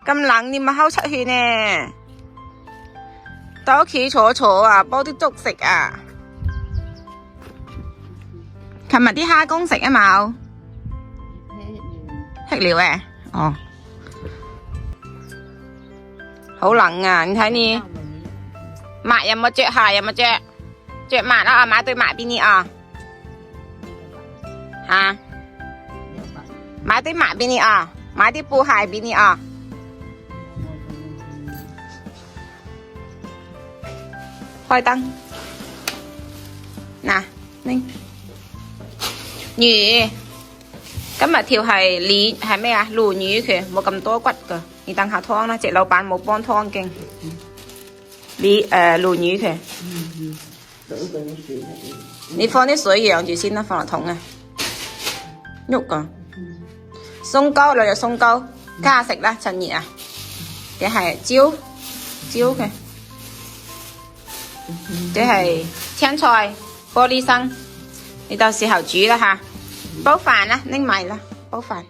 咁冷你咪烤出去呢？到屋企坐坐啊，煲啲粥食啊。琴日啲蝦公食啊冇？吃了誒，哦，好冷啊！你睇你襪有冇着？鞋有冇着？着襪啦啊，買對襪俾你啊！嚇，買對襪俾你啊！買啲布鞋俾你啊！開燈，嗱，拎魚。今日條係鯪係咩啊？鱸魚佢冇咁多骨㗎，你等下湯啦。隻老闆冇幫湯經。鱸魚佢，你放啲水養住先啦，放落桶啊。喐㗎。鬆糕兩隻鬆糕，加食啦，趁熱啊。嘅係椒佢，嘅係青菜、玻璃生，你到時候煮啦嚇。煲飯啦，拎埋啦，煲飯。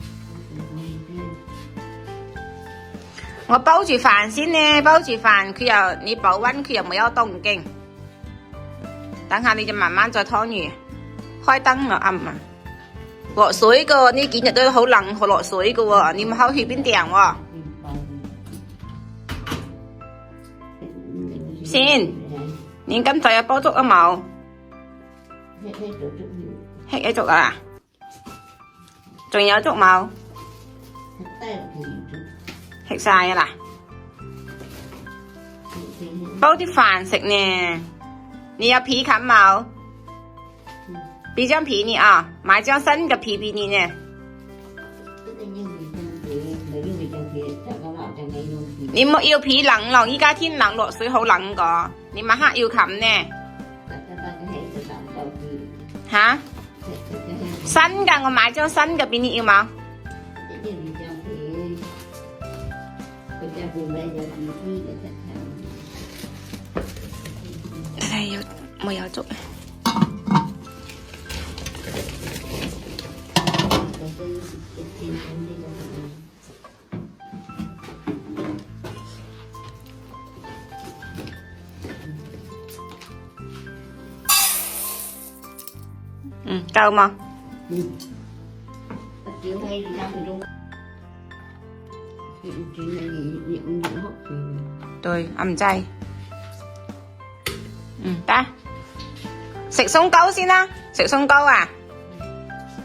我煲住飯先呢，煲住飯佢又你保溫，佢又冇有凍勁。等下你就慢慢再湯魚。開燈啦，啱啊！落水噶，呢幾日都好冷，好落水噶喎，你咪喺去邊訂喎？先，你今仔有煲粥啊冇？吃咗粥啊？仲有粥冇？食晒啊啦！煲啲飯食呢。你有皮冚冇？俾張皮你啊，買張新嘅皮俾你呢。你冇要皮冷咯，依家天冷落水好冷個，你晚黑要冚呢。嚇？新㗎，我買張新嘅俾你要冇？睇冇有粥？夠嗎？對，唔制。得。食鬆糕先啦，食鬆糕啊！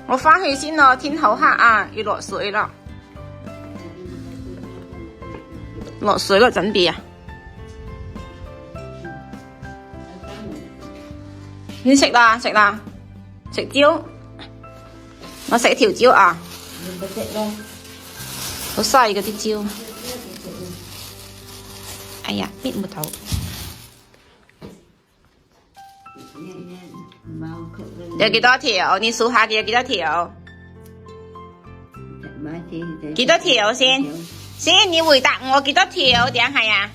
我返去先咯，天好黑啊，要落水啦。落水啦，準備啊！你食啦，食啦，食蕉。我食條蕉啊！好細嗰啲蕉。哎呀，搣唔到。有幾多條？你數下有幾多條？幾多條先？先，你回答我幾多條？點係啊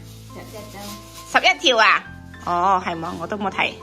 ？11條啊？哦，係冇，我都冇睇。